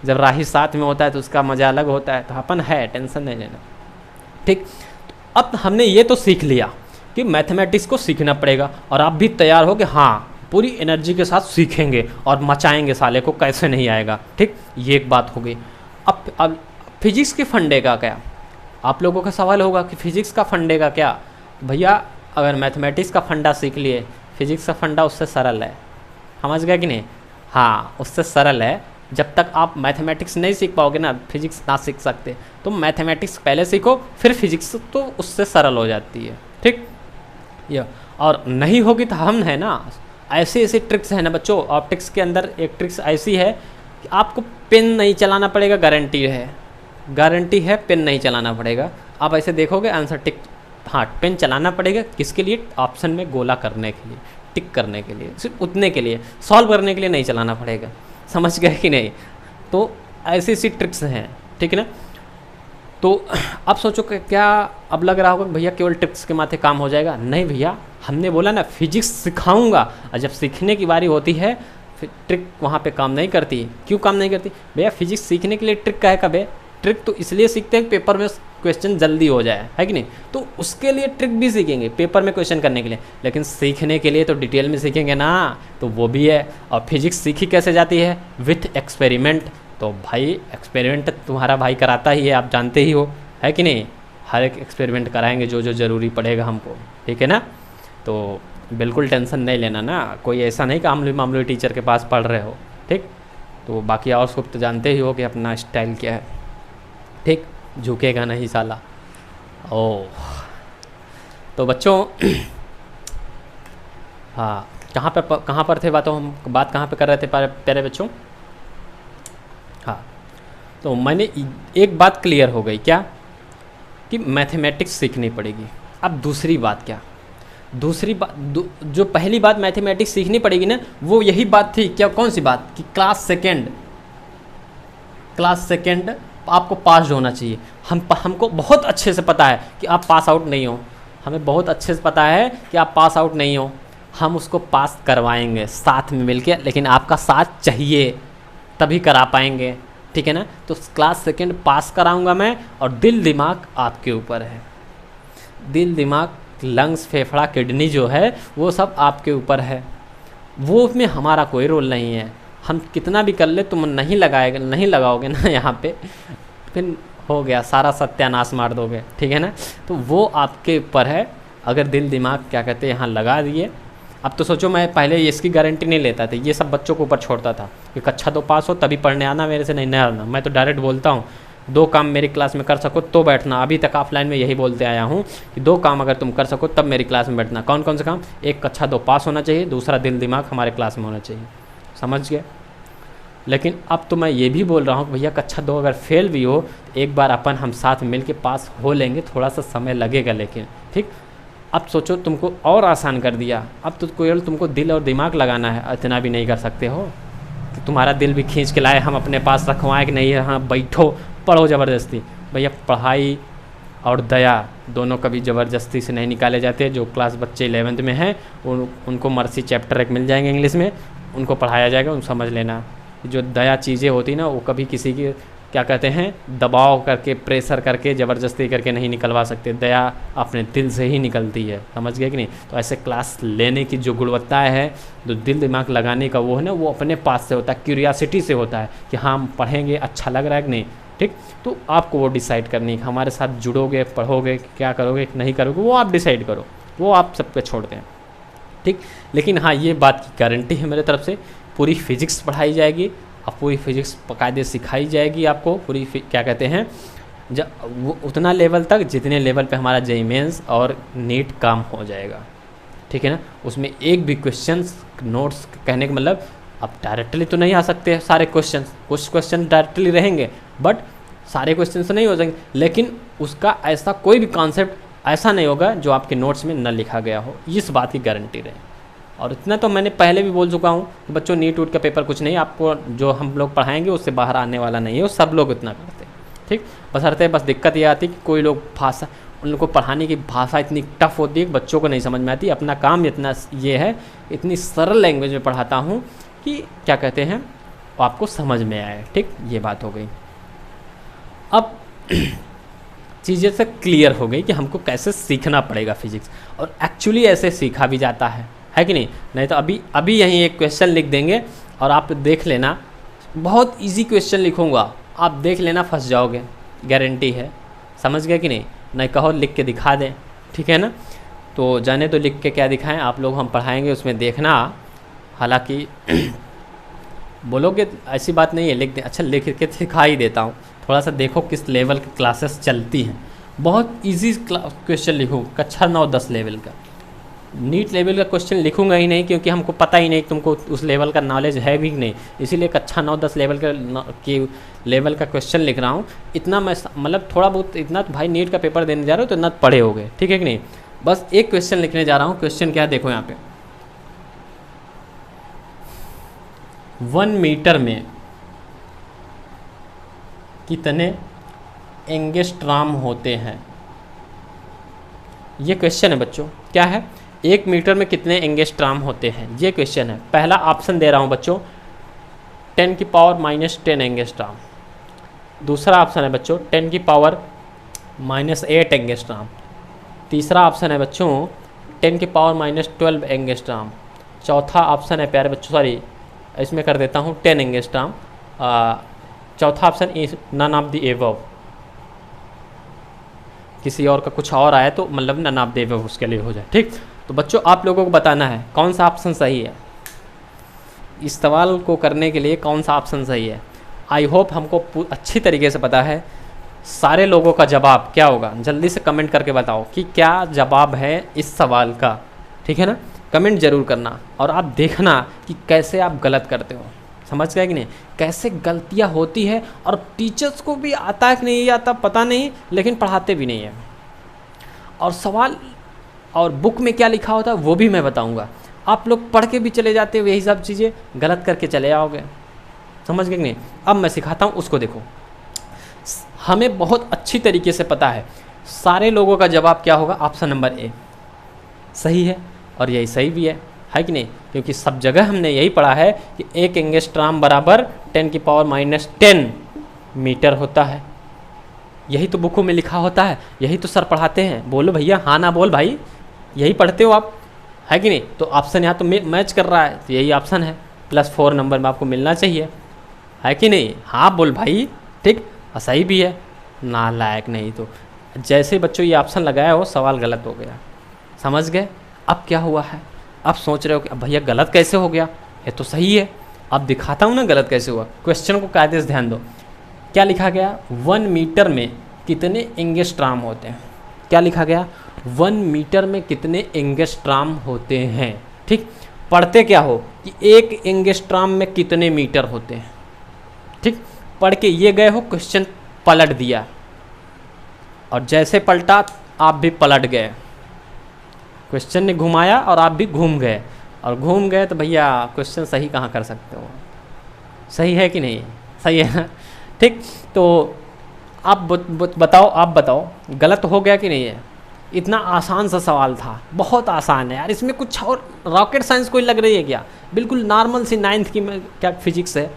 जब राही साथ में होता है तो उसका मज़ा अलग होता है। तो अपन है, टेंशन नहीं लेना, ठीक। अब हमने ये तो सीख लिया कि मैथमेटिक्स को सीखना पड़ेगा और आप भी तैयार हो कि हाँ पूरी एनर्जी के साथ सीखेंगे और मचाएंगे साले को, कैसे नहीं आएगा, ठीक। ये एक बात हो गई। अब फिजिक्स के फंडे का क्या, आप लोगों का सवाल होगा कि फिजिक्स का फंडे का क्या। भैया अगर मैथमेटिक्स का फंडा सीख लिए, फिजिक्स का फंडा उससे सरल है, समझ गया कि नहीं। हाँ, उससे सरल है। जब तक आप मैथमेटिक्स नहीं सीख पाओगे ना, फिजिक्स ना सीख सकते, तो मैथमेटिक्स पहले सीखो फिर फिजिक्स, तो उससे सरल हो जाती है, ठीक। ये और नहीं होगी तो हम है ना, ऐसे ऐसे ट्रिक्स है ना बच्चों। ऑप्टिक्स के अंदर एक ट्रिक्स ऐसी है कि आपको पेन नहीं चलाना पड़ेगा, गारंटी है पेन नहीं चलाना पड़ेगा। आप ऐसे देखोगे आंसर टिक, हाँ पेन चलाना पड़ेगा किसके लिए, ऑप्शन में गोला करने के लिए, टिक करने के लिए, सिर्फ उतने के लिए, सॉल्व करने के लिए नहीं चलाना पड़ेगा, समझ गए कि नहीं। तो ऐसी ऐसी ट्रिक्स हैं, ठीक है ना। तो अब सोचो कि क्या अब लग रहा होगा कि भैया केवल ट्रिक्स के माथे काम हो जाएगा। नहीं भैया, हमने बोला ना फिजिक्स सिखाऊंगा, और जब सीखने की बारी होती है फिर ट्रिक वहाँ पे काम नहीं करती। क्यों काम नहीं करती भैया? फिजिक्स सीखने के लिए ट्रिक का है कभी, ट्रिक तो इसलिए सीखते हैं कि पेपर में क्वेश्चन जल्दी हो जाए, है कि नहीं। तो उसके लिए ट्रिक भी सीखेंगे पेपर में क्वेश्चन करने के लिए, लेकिन सीखने के लिए तो डिटेल में सीखेंगे ना, तो वो भी है। और फिजिक्स सीखी कैसे जाती है? With experiment. तो भाई एक्सपेरिमेंट तुम्हारा भाई कराता ही है, आप जानते ही हो, है कि नहीं। हर एक एक्सपेरिमेंट कराएंगे जो जो ज़रूरी पड़ेगा हमको, ठीक है ना। तो बिल्कुल टेंशन नहीं लेना ना, कोई ऐसा नहीं कि मामूली टीचर के पास पढ़ रहे हो, ठीक। तो बाकी और सब तो जानते ही हो कि अपना स्टाइल क्या है, ठीक, झुकेगा नहीं साला। ओह, तो बच्चों हाँ, कहाँ पर थे बात कहाँ पे कर रहे थे प्यारे बच्चों? हाँ, तो मैंने एक बात क्लियर हो गई क्या, कि मैथमेटिक्स सीखनी पड़ेगी। अब दूसरी बात क्या, जो पहली बात मैथमेटिक्स सीखनी पड़ेगी ना, वो यही बात थी क्या, कौन सी बात, कि क्लास सेकेंड आपको पास होना चाहिए। हमको बहुत अच्छे से पता है कि आप पास आउट नहीं हो, हमें बहुत अच्छे से पता है कि आप पास आउट नहीं हो, हम उसको पास करवाएंगे साथ में मिलके, लेकिन आपका साथ चाहिए तभी करा पाएंगे, ठीक है ना। तो क्लास सेकंड पास कराऊंगा मैं, और दिल दिमाग आपके ऊपर है। दिल दिमाग, लंग्स, फेफड़ा, किडनी जो है वो सब आपके ऊपर है, वो उसमें हमारा कोई रोल नहीं है। हम कितना भी कर ले, तुम नहीं लगाओगे ना यहाँ पे, फिर हो गया, सारा सत्यानाश मार दोगे, ठीक है ना। तो वो आपके ऊपर है। अगर दिल दिमाग क्या कहते हैं यहाँ लगा दिए। अब तो सोचो, मैं पहले इसकी गारंटी नहीं लेता था, ये सब बच्चों के ऊपर छोड़ता था कि कक्षा 2 पास हो तभी पढ़ने आना, मेरे से नहीं आना। मैं तो डायरेक्ट बोलता हूँ 2 काम मेरी क्लास में कर सको तो बैठना। अभी तक ऑफलाइन में यही बोलते आया हूँ कि 2 काम अगर तुम कर सको तब मेरी क्लास में बैठना। कौन कौन से काम? एक कक्षा 2 पास होना चाहिए, दूसरा दिल दिमाग हमारे क्लास में होना चाहिए। समझ गए? लेकिन अब तो मैं ये भी बोल रहा हूँ कि भैया कक्षा 2 अगर फेल भी हो तो एक बार अपन हम साथ मिल के पास हो लेंगे, थोड़ा सा समय लगेगा लेकिन, ठीक। अब सोचो, तुमको और आसान कर दिया। अब तो केवल तुमको दिल और दिमाग लगाना है, इतना भी नहीं कर सकते हो कि तुम्हारा दिल भी खींच के लाए हम अपने पास रखवाएं कि नहीं, हाँ बैठो पढ़ो ज़बरदस्ती। भैया पढ़ाई और दया दोनों कभी ज़बरदस्ती से नहीं निकाले जाते। जो क्लास बच्चे 11th में हैं उनको मर्सी चैप्टर 1 मिल जाएंगे इंग्लिश में, उनको पढ़ाया जाएगा, उन समझ लेना। जो दया चीज़ें होती ना, वो कभी किसी की क्या कहते हैं दबाव करके, प्रेशर करके, ज़बरदस्ती करके नहीं निकलवा सकते। दया अपने दिल से ही निकलती है। समझ गए कि नहीं? तो ऐसे क्लास लेने की जो गुणवत्ता है, जो दिल दिमाग लगाने का वो है ना, वो अपने पास से होता है, क्यूरियासिटी से होता है कि हाँ हम पढ़ेंगे, अच्छा लग रहा है कि नहीं, ठीक। तो आपको वो डिसाइड करनी है, हमारे साथ जुड़ोगे, पढ़ोगे, क्या करोगे नहीं करोगे, वो आप डिसाइड करो, वो आप सब पे छोड़ते हैं, ठीक। लेकिन हाँ, ये बात की गारंटी है मेरे तरफ से, पूरी फिजिक्स पढ़ाई जाएगी, अब पूरी फिजिक्स बाकायदे सिखाई जाएगी आपको, पूरी क्या कहते हैं जब वो उतना लेवल तक जितने लेवल पे हमारा जेईई मेंस और नीट काम हो जाएगा, ठीक है ना। उसमें एक भी क्वेश्चंस नोट्स कहने का मतलब, अब डायरेक्टली तो नहीं आ सकते सारे क्वेश्चंस, कुछ क्वेश्चन डायरेक्टली रहेंगे बट सारे क्वेश्चन तो नहीं हो जाएंगे, लेकिन उसका ऐसा कोई भी कॉन्सेप्ट ऐसा नहीं होगा जो आपके नोट्स में न लिखा गया हो, इस बात की गारंटी रहे। और इतना तो मैंने पहले भी बोल चुका हूँ कि बच्चों नीट वूट का पेपर कुछ नहीं, आपको जो हम लोग पढ़ाएंगे उससे बाहर आने वाला नहीं है, वो सब लोग इतना करते हैं, ठीक। बस दिक्कत ये आती है कि कोई लोग भाषा, उन लोग को पढ़ाने की भाषा इतनी टफ होती है कि बच्चों को नहीं समझ में आती। अपना काम इतना ये है, इतनी सरल लैंग्वेज में पढ़ाता हूँ कि क्या कहते हैं वो आपको समझ में आए, ठीक। ये बात हो गई। अब चीज़ें से क्लियर हो गई कि हमको कैसे सीखना पड़ेगा फिजिक्स, और एक्चुअली ऐसे सीखा भी जाता है कि नहीं। नहीं तो अभी यहीं एक क्वेश्चन लिख देंगे और आप देख लेना, बहुत इजी क्वेश्चन लिखूंगा, आप देख लेना फंस जाओगे, गारंटी है। समझ गए कि नहीं कहो लिख के दिखा दें, ठीक है ना। तो जाने तो लिख के क्या दिखाएं आप लोग, हम पढ़ाएंगे उसमें देखना। हालांकि बोलोगे ऐसी बात नहीं है, लिख दें, अच्छा लिख के सिखा ही देता हूँ, थोड़ा सा देखो किस लेवल की क्लासेस चलती हैं। बहुत इजी क्वेश्चन लिखूँ, कक्षा 9-10 लेवल का। नीट लेवल का क्वेश्चन लिखूंगा ही नहीं, क्योंकि हमको पता ही नहीं तुमको उस लेवल का नॉलेज है भी नहीं, इसीलिए कक्षा 9-10 लेवल के लेवल का क्वेश्चन लिख रहा हूँ। इतना मैं मतलब थोड़ा बहुत, इतना तो भाई नीट का पेपर देने जा रहे हो तो इतना पढ़े होगे, ठीक है कि नहीं। बस एक क्वेश्चन लिखने जा रहा हूँ। क्वेश्चन क्या है देखो यहाँ पे, 1 मीटर में कितने एंगस्ट्रॉम होते हैं, ये क्वेश्चन है बच्चों। क्या है? 1 मीटर में कितने एंगस्ट्रॉम होते हैं, ये क्वेश्चन है। पहला ऑप्शन दे रहा हूँ बच्चों, 10⁻⁻10 एंगस्ट्रॉम। दूसरा ऑप्शन है बच्चों 10⁻⁻8 एंगस्ट्रॉम। तीसरा ऑप्शन है बच्चों 10⁻⁻12 एंगस्ट्रॉम। चौथा ऑप्शन है प्यारे बच्चों, सॉरी इसमें कर देता हूँ 10 एंगस्ट्रॉम। चौथा option is none of the above. किसी और का कुछ और आया तो मतलब नन ऑफ द एबव उसके लिए हो जाए, ठीक। तो बच्चों आप लोगों को बताना है कौन सा ऑप्शन सही है, इस सवाल को करने के लिए कौन सा ऑप्शन सही है। आई होप हमको अच्छी तरीके से पता है। सारे लोगों का जवाब क्या होगा, जल्दी से कमेंट करके बताओ कि क्या जवाब है इस सवाल का, ठीक है ना। कमेंट जरूर करना, और आप देखना कि कैसे आप गलत करते हो। समझ गए कि नहीं, कैसे गलतियाँ होती है, और टीचर्स को भी आता है कि नहीं आता पता नहीं, लेकिन पढ़ाते भी नहीं है। और सवाल और बुक में क्या लिखा होता है वो भी मैं बताऊंगा। आप लोग पढ़ के भी चले जाते हो, यही सब चीज़ें गलत करके चले आओगे। समझ गए कि नहीं। अब मैं सिखाता हूँ उसको, देखो हमें बहुत अच्छी तरीके से पता है सारे लोगों का जवाब क्या होगा, ऑप्शन नंबर ए सही है, और यही सही भी है। है कि नहीं? क्योंकि सब जगह हमने यही पढ़ा है कि 1 एंगस्ट्रॉम बराबर 10⁻⁻10 मीटर होता है। यही तो बुकों में लिखा होता है, यही तो सर पढ़ाते हैं। बोलो भैया, हाँ ना बोल भाई, यही पढ़ते हो आप, है कि नहीं? तो ऑप्शन यहाँ तो मैच कर रहा है, तो यही ऑप्शन है। +4 नंबर में आपको मिलना चाहिए, है कि नहीं? हाँ बोल भाई, ठीक, सही भी है, नालायक नहीं। तो जैसे बच्चों ये ऑप्शन लगाया हो, सवाल गलत हो गया, समझ गए? अब क्या हुआ है? अब सोच रहे हो कि अब भैया गलत कैसे हो गया, ये तो सही है। अब दिखाता हूँ ना गलत कैसे हुआ। क्वेश्चन को कायदे से ध्यान दो। क्या लिखा गया? 1 मीटर में कितने एंगस्ट्रॉम होते हैं? क्या लिखा गया? 1 मीटर में कितने एंगस्ट्रॉम होते हैं। ठीक, पढ़ते क्या हो कि 1 एंगस्ट्रॉम में कितने मीटर होते हैं। ठीक, पढ़ के ये गए हो, क्वेश्चन पलट दिया, और जैसे पलटा आप भी पलट गए। क्वेश्चन ने घुमाया और आप भी घूम गए, और घूम गए तो भैया क्वेश्चन सही कहाँ कर सकते हो? सही है कि नहीं? सही है ना? ठीक, तो आप बताओ, आप बताओ गलत हो गया कि नहीं है? इतना आसान सा सवाल था, बहुत आसान है यार, इसमें कुछ और रॉकेट साइंस कोई लग रही है क्या? बिल्कुल नॉर्मल सी 9th की क्या फिजिक्स है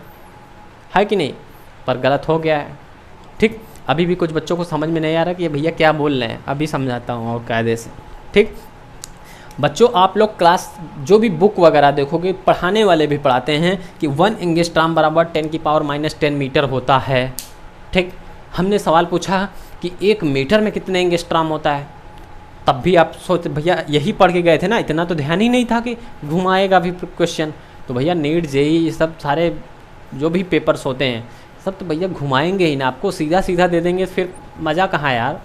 कि नहीं? पर गलत हो गया है। ठीक, अभी भी कुछ बच्चों को समझ में नहीं आ रहा कि ये भैया क्या बोल रहे हैं, अभी समझाता हूँ और कायदे से। ठीक बच्चों, आप लोग क्लास जो भी बुक वगैरह देखोगे, पढ़ाने वाले भी पढ़ाते हैं कि 1 एंगस्ट्रॉम बराबर 10⁻⁻10 मीटर होता है। ठीक, हमने सवाल पूछा कि 1 मीटर में कितने एंगस्ट्रॉम होता है, तब भी आप सोचते भैया यही पढ़ के गए थे ना, इतना तो ध्यान ही नहीं था कि घुमाएगा भी क्वेश्चन। तो भैया नीट जेई ये सब सारे जो भी पेपर्स होते हैं सब तो भैया घुमाएंगे ही ना, आपको सीधा सीधा दे देंगे, फिर मज़ा कहाँ यार,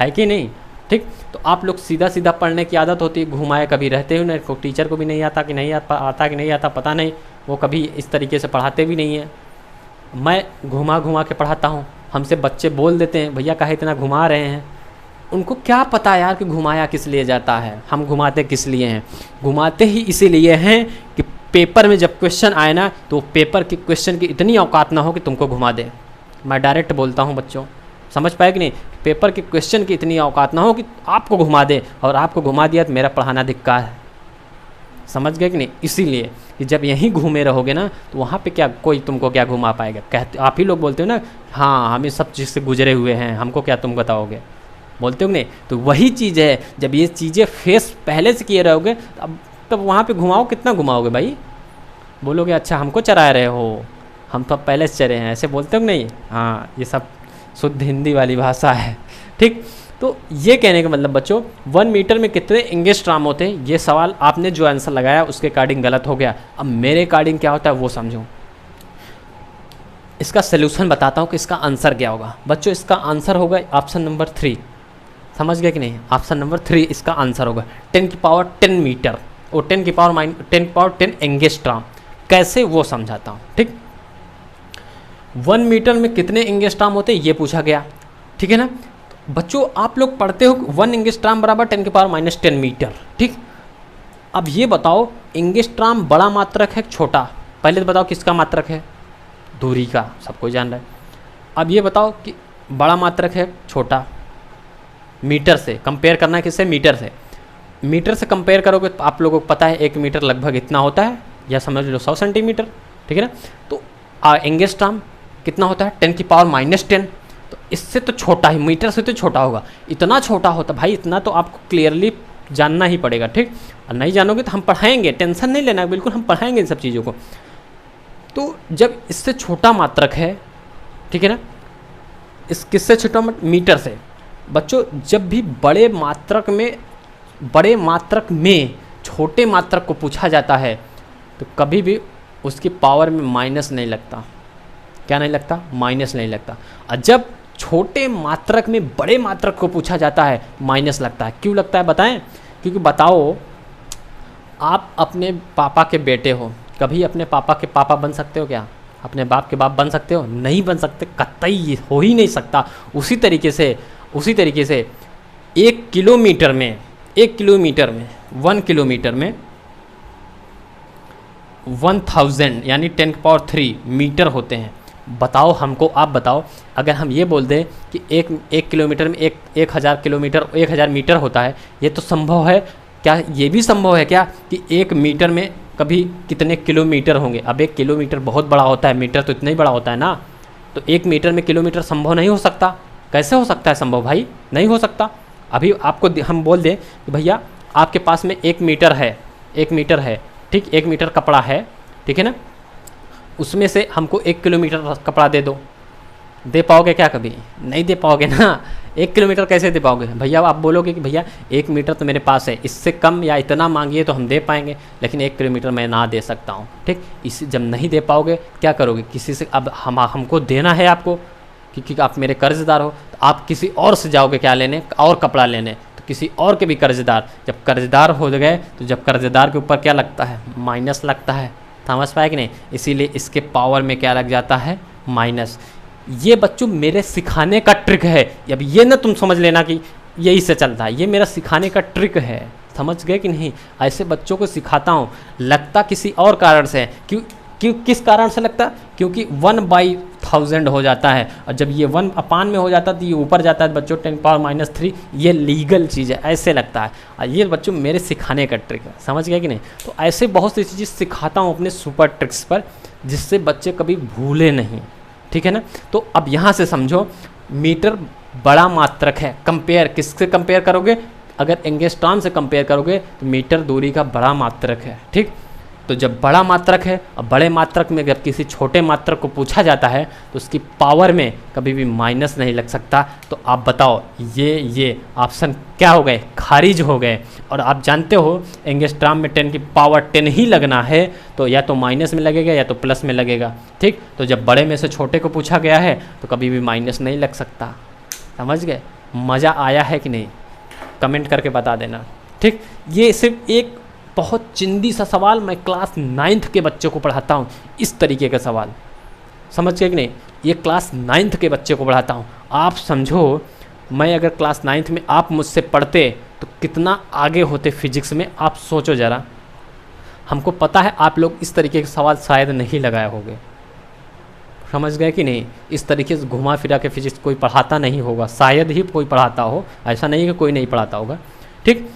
है कि नहीं? ठीक, तो आप लोग सीधा सीधा पढ़ने की आदत होती है, घुमाए कभी रहते हो ना, को टीचर को भी नहीं आता कि नहीं आता कि नहीं आता पता नहीं, वो कभी इस तरीके से पढ़ाते भी नहीं है। मैं घुमा घुमा के पढ़ाता हूँ, हमसे बच्चे बोल देते हैं भैया काहे इतना घुमा रहे हैं। उनको क्या पता यार कि घुमाया किस लिए जाता है, हम घुमाते किस लिए हैं? घुमाते ही इसीलिए हैं कि पेपर में जब क्वेश्चन आए ना, तो पेपर के क्वेश्चन की इतनी औकात ना हो कि तुमको घुमा दे। मैं डायरेक्ट बोलता हूँ बच्चों, समझ पाए कि नहीं? पेपर के क्वेश्चन की इतनी औकात ना हो कि आपको घुमा दे, और आपको घुमा दिया तो मेरा पढ़ाना धिक्कार है। समझ गए कि नहीं? इसीलिए कि जब यहीं घूमे रहोगे ना, तो वहाँ पे क्या कोई तुमको क्या घुमा पाएगा? कहते आप ही लोग बोलते हो ना, हाँ हम इस सब चीज़ से गुजरे हुए हैं, हमको क्या तुम बताओगे, बोलते हो नहीं? तो वही चीज़ है, जब ये चीज़ें फेस पहले से किए रहोगे तब वहाँ पे घुमाओ, कितना घुमाओगे भाई? बोलोगे अच्छा हमको चरा रहे हो, हम तो पहले से चरे हैं, ऐसे बोलते हो नहीं? हाँ, ये सब शुद्ध हिंदी वाली भाषा है। ठीक, तो ये कहने का मतलब बच्चों 1 मीटर में कितने एंगस्ट्रॉम होते हैं, ये सवाल आपने जो आंसर लगाया उसके अकॉर्डिंग गलत हो गया। अब मेरे अकॉर्डिंग क्या होता है वो समझो। इसका सोल्यूशन बताता हूँ कि इसका आंसर क्या होगा। बच्चों इसका आंसर होगा ऑप्शन नंबर 3, समझ गए कि नहीं? ऑप्शन नंबर 3 इसका आंसर होगा 10⁻10 मीटर और 10⁻10 एंगस्ट्रॉम। कैसे वो समझाता हूँ। ठीक, 1 मीटर में कितने एंगस्ट्रॉम होते हैं ये पूछा गया, ठीक है ना बच्चों? आप लोग पढ़ते हो 1 एंगस्ट्रॉम बराबर 10⁻10 मीटर। ठीक, अब ये बताओ एंगस्ट्रॉम बड़ा मात्रक है छोटा? पहले तो बताओ किसका मात्रक है? दूरी का, सबको जान रहा है। अब ये बताओ कि बड़ा मात्रक है छोटा? मीटर से कंपेयर करना है, किससे? मीटर से। मीटर से कंपेयर करोगे तो आप लोगों को पता है 1 मीटर लगभग इतना होता है, या समझ लो 100 सेंटीमीटर, ठीक है ना? तो एंगस्ट्रॉम कितना होता है? 10⁻10। तो इससे तो छोटा ही, मीटर से तो छोटा होगा। इतना छोटा होता भाई, इतना तो आपको क्लियरली जानना ही पड़ेगा। ठीक, और नहीं जानोगे तो हम पढ़ाएंगे, टेंशन नहीं लेना, बिल्कुल हम पढ़ाएंगे इन सब चीज़ों को। तो जब इससे छोटा मात्रक है, ठीक है ना, इस किससे छोटा? मीटर से। बच्चों जब भी बड़े मात्रक में छोटे मात्रक को पूछा जाता है तो कभी भी उसकी पावर में माइनस नहीं लगता। क्या नहीं लगता? माइनस नहीं लगता। और जब छोटे मात्रक में बड़े मात्रक को पूछा जाता है माइनस लगता है। क्यों लगता है बताएं? क्योंकि बताओ, आप अपने पापा के बेटे हो, कभी अपने पापा के पापा बन सकते हो क्या? अपने बाप के बाप बन सकते हो? नहीं बन सकते, कतई हो ही नहीं सकता। उसी तरीके से 1 किलोमीटर में 1 किलोमीटर में 1000 यानी 10⁻3 मीटर होते हैं। बताओ हमको, आप बताओ, अगर हम ये बोल दें कि एक किलोमीटर में 1000 मीटर होता है, ये तो संभव है क्या ये भी संभव है क्या कि 1 मीटर में कभी कितने किलोमीटर होंगे? अब 1 किलोमीटर बहुत बड़ा होता है, मीटर तो इतना ही बड़ा होता है ना, तो 1 मीटर में किलोमीटर संभव नहीं हो सकता। कैसे हो सकता है संभव भाई? नहीं हो सकता। अभी आपको हम बोल दें कि भैया आपके पास में 1 मीटर है, 1 मीटर है, ठीक, 1 मीटर कपड़ा है, ठीक है ना, उसमें से हमको 1 किलोमीटर कपड़ा दे पाओगे क्या? कभी नहीं दे पाओगे ना। 1 किलोमीटर कैसे दे पाओगे भैया? आप बोलोगे कि भैया 1 मीटर तो मेरे पास है, इससे कम या इतना मांगिए तो हम दे पाएंगे, लेकिन 1 किलोमीटर मैं ना दे सकता हूँ, ठीक। इसी जब नहीं दे पाओगे क्या करोगे? किसी से, अब हमको देना है आपको, क्योंकि आप मेरे कर्जदार हो, तो आप किसी और से जाओगे क्या लेने, और कपड़ा लेने, तो किसी और के भी कर्जदार, जब कर्जदार हो गए तो जब कर्जदार के ऊपर क्या लगता है? माइनस लगता है। समझ पाए कि नहीं? इसीलिए इसके पावर में क्या लग जाता है? माइनस। ये बच्चों मेरे सिखाने का ट्रिक है। अब ये ना तुम समझ लेना कि यही से चलता है, ये मेरा सिखाने का ट्रिक है। समझ गए कि नहीं? ऐसे बच्चों को सिखाता हूँ। लगता किसी और कारण से है, क्यों किस कारण से लगता? क्योंकि 1/1000 हो जाता है, और जब ये 1 अपान में हो जाता है तो ये ऊपर जाता है बच्चों 10⁻³ ये लीगल चीज़ है, ऐसे लगता है। और ये बच्चों मेरे सिखाने का ट्रिक है। समझ गए कि नहीं? तो ऐसे बहुत सी चीज़ें सिखाता हूँ अपने सुपर ट्रिक्स पर, जिससे बच्चे कभी भूले नहीं, ठीक है ना। तो अब यहाँ से समझो, मीटर बड़ा मात्रक है। कंपेयर किससे कंपेयर करोगे? अगर एंगस्ट्रॉम से कंपेयर करोगे तो मीटर दूरी का बड़ा मात्रक है, ठीक। तो जब बड़ा मात्रक है, और बड़े मात्रक में जब किसी छोटे मात्रक को पूछा जाता है तो उसकी पावर में कभी भी माइनस नहीं लग सकता। तो आप बताओ, ये ऑप्शन क्या हो गए? खारिज हो गए। और आप जानते हो एंगस्ट्रॉम में 10 की पावर 10 ही लगना है, तो या तो माइनस में लगेगा या तो प्लस में लगेगा, ठीक। तो जब बड़े में से छोटे को पूछा गया है तो कभी भी माइनस नहीं लग सकता। समझ गए? मज़ा आया है कि नहीं? कमेंट करके बता देना, ठीक। ये सिर्फ एक बहुत चिंदी सा सवाल मैं क्लास 9th के बच्चे को पढ़ाता हूँ, इस तरीके का सवाल। समझ गए कि नहीं? ये क्लास 9th के बच्चे को पढ़ाता हूँ। आप समझो, मैं अगर क्लास 9th में आप मुझसे पढ़ते तो कितना आगे होते फिजिक्स में, आप सोचो ज़रा। हमको पता है आप लोग इस तरीके के सवाल शायद नहीं लगाए होंगे। समझ गए कि नहीं? इस तरीके से घुमा फिरा के फिजिक्स कोई पढ़ाता नहीं होगा, शायद ही कोई पढ़ाता हो, ऐसा नहीं कि कोई नहीं पढ़ाता होगा, ठीक।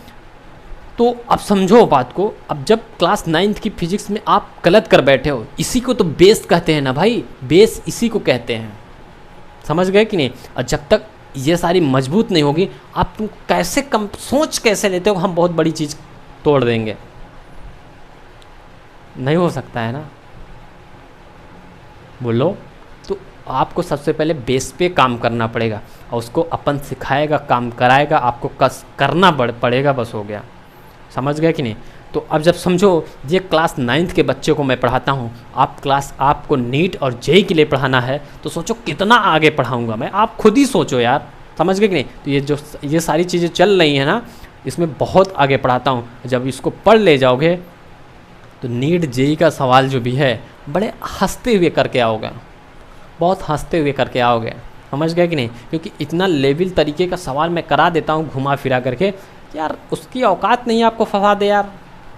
तो अब समझो बात को। अब जब क्लास 9th की फिजिक्स में आप गलत कर बैठे हो, इसी को तो बेस कहते हैं ना भाई, बेस इसी को कहते हैं। समझ गए कि नहीं? और जब तक ये सारी मजबूत नहीं होगी, आप तुम कैसे सोच कैसे लेते हो हम बहुत बड़ी चीज़ तोड़ देंगे? नहीं हो सकता है ना, बोलो। तो आपको सबसे पहले बेस पे काम करना पड़ेगा, और उसको अपन सिखाएगा, काम कराएगा, आपको करना पड़ेगा, बस हो गया। समझ गए कि नहीं? तो अब जब समझो, ये क्लास 9th के बच्चे को मैं पढ़ाता हूँ, आपको नीट और जेई के लिए पढ़ाना है, तो सोचो कितना आगे पढ़ाऊँगा मैं, आप खुद ही सोचो यार। समझ गए कि नहीं? तो ये सारी चीज़ें चल रही हैं ना, इसमें बहुत आगे पढ़ाता हूँ। जब इसको पढ़ ले जाओगे तो नीट जेई का सवाल जो भी है, बड़े हंसते हुए करके आओगे, बहुत हंसते हुए करके आओगे। समझ गए कि नहीं? क्योंकि इतना लेवल तरीके का सवाल मैं करा देता हूँ घुमा फिरा करके, यार उसकी औकात नहीं है आपको फंसा दे यार।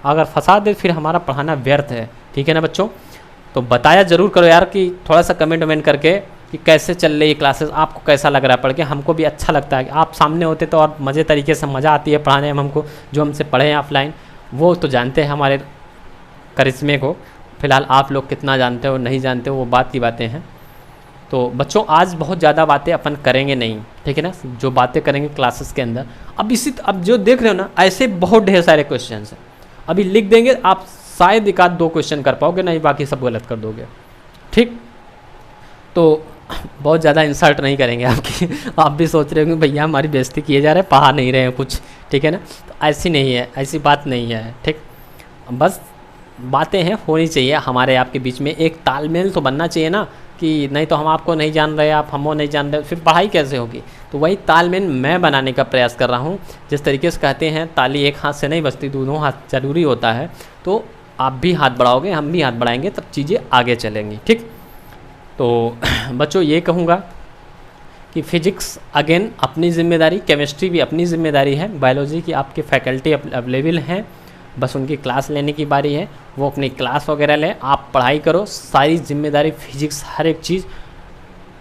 अगर फंसा दे फिर हमारा पढ़ाना व्यर्थ है, ठीक है ना बच्चों? तो बताया ज़रूर करो यार, कि थोड़ा सा कमेंट वमेंट करके कि कैसे चल रही है क्लासेस, आपको कैसा लग रहा है पढ़ के। हमको भी अच्छा लगता है, आप सामने होते तो और मज़े तरीके से मज़ा आती है पढ़ाने में हमको। जो हमसे पढ़े हैं ऑफलाइन वो तो जानते हैं हमारे करिश्मे को। फ़िलहाल आप लोग कितना जानते हो नहीं जानते हो वो बात की बातें हैं। तो बच्चों आज बहुत ज़्यादा बातें अपन करेंगे नहीं, ठीक है ना। जो बातें करेंगे क्लासेस के अंदर, अब जो देख रहे हो ना, ऐसे बहुत ढेर सारे क्वेश्चन हैं। अभी लिख देंगे, आप शायद 1-2 क्वेश्चन कर पाओगे, नहीं बाकी सब गलत कर दोगे, ठीक। तो बहुत ज़्यादा इंसल्ट नहीं करेंगे आपकी। आप भी सोच रहे होंगे भैया हमारी बेइज्जती किए जा रहे हैं, पढ़ा नहीं रहे हैं कुछ, ठीक है ना। तो ऐसी नहीं है, ऐसी बात नहीं है, ठीक। बस बातें हैं, होनी चाहिए हमारे आपके बीच में, एक तालमेल तो बनना चाहिए ना, कि नहीं तो हम आपको नहीं जान रहे, आप हमको नहीं जान रहे, फिर पढ़ाई कैसे होगी? तो वही तालमेल मैं बनाने का प्रयास कर रहा हूँ। जिस तरीके से कहते हैं ताली एक हाथ से नहीं बजती, दोनों हाथ ज़रूरी होता है। तो आप भी हाथ बढ़ाओगे, हम भी हाथ बढ़ाएंगे, तब चीज़ें आगे चलेंगी, ठीक। तो बच्चों ये कहूँगा कि फ़िज़िक्स अगेन अपनी ज़िम्मेदारी, केमिस्ट्री भी अपनी ज़िम्मेदारी है, बायोलॉजी की आपके फैकल्टी अवेलेबल हैं, बस उनकी क्लास लेने की बारी है। वो अपनी क्लास वगैरह लें, आप पढ़ाई करो, सारी जिम्मेदारी फिजिक्स हर एक चीज़।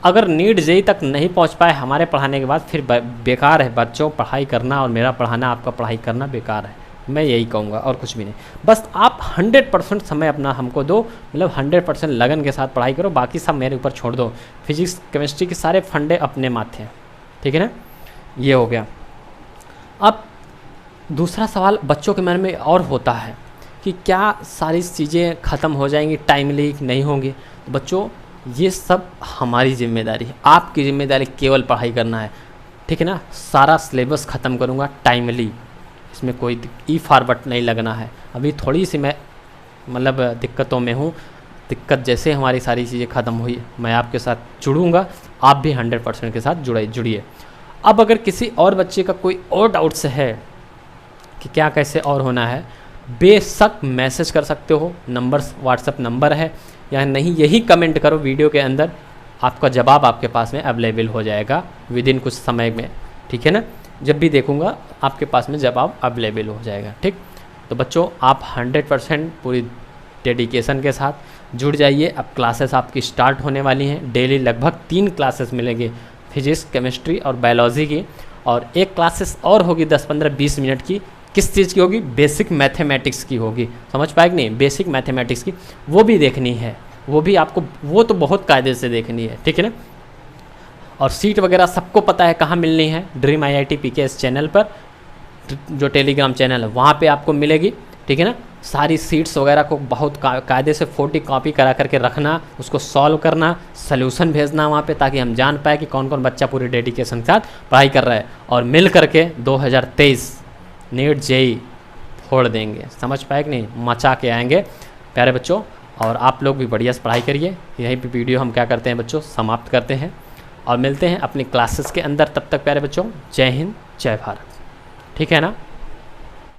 अगर नीट जेई तक नहीं पहुंच पाए हमारे पढ़ाने के बाद, फिर बेकार है बच्चों पढ़ाई करना, और मेरा पढ़ाना आपका पढ़ाई करना बेकार है, मैं यही कहूँगा और कुछ भी नहीं। बस आप 100% समय अपना हमको दो, मतलब 100% लगन के साथ पढ़ाई करो, बाकी सब मेरे ऊपर छोड़ दो। फिजिक्स केमिस्ट्री के सारे फंडे अपने माथे हैं, ठीक है ना। ये हो गया। अब दूसरा सवाल बच्चों के मन में और होता है कि क्या सारी चीज़ें ख़त्म हो जाएंगी टाइमली, नहीं होंगी। तो बच्चों ये सब हमारी जिम्मेदारी है, आपकी जिम्मेदारी केवल पढ़ाई करना है, ठीक है ना। सारा सिलेबस ख़त्म करूँगा टाइमली, इसमें कोई ई फॉरवर्ड नहीं लगना है। अभी थोड़ी सी मैं मतलब दिक्कतों में हूँ, दिक्कत जैसे हमारी सारी चीज़ें ख़त्म हुई मैं आपके साथ जुड़ूँगा, आप भी 100% के साथ जुड़िए। अब अगर किसी और बच्चे का कोई और डाउट्स है कि क्या कैसे और होना है, बेशक मैसेज कर सकते हो, नंबर व्हाट्सएप नंबर है या नहीं, यही कमेंट करो वीडियो के अंदर, आपका जवाब आपके पास में अवेलेबल हो जाएगा विदिन कुछ समय में, ठीक है ना। जब भी देखूंगा आपके पास में जवाब अवेलेबल हो जाएगा, ठीक। तो बच्चों आप 100% पूरी डेडिकेशन के साथ जुड़ जाइए। अब क्लासेस आपकी स्टार्ट होने वाली हैं, डेली लगभग 3 क्लासेस मिलेंगे, फिजिक्स, केमिस्ट्री और बायोलॉजी की, और एक क्लासेस और होगी 10, 15, 20 मिनट की। किस चीज़ की होगी? बेसिक मैथमेटिक्स की होगी, समझ पाए कि नहीं, बेसिक मैथमेटिक्स की, वो भी देखनी है, वो भी आपको, वो तो बहुत कायदे से देखनी है, ठीक है ना। और सीट वगैरह सबको पता है कहाँ मिलनी है, ड्रीम IIT PKS चैनल पर, जो टेलीग्राम चैनल है वहाँ पे आपको मिलेगी, ठीक है ना। सारी सीट्स वगैरह को बहुत कायदे से फोटो कॉपी करा करके रखना, उसको सॉल्व करना, सोल्यूशन भेजना वहाँ पे, ताकि हम जान पाए कि कौन कौन बच्चा पूरे डेडिकेशन के साथ पढ़ाई कर रहा है, और मिल करके 2023 नीट JEE फोड़ देंगे, समझ पाए कि नहीं, मचा के आएंगे प्यारे बच्चों। और आप लोग भी बढ़िया से पढ़ाई करिए। यहीं पे वीडियो हम क्या करते हैं बच्चों, समाप्त करते हैं और मिलते हैं अपनी क्लासेस के अंदर। तब तक प्यारे बच्चों, जय हिंद, जय भारत, ठीक है ना।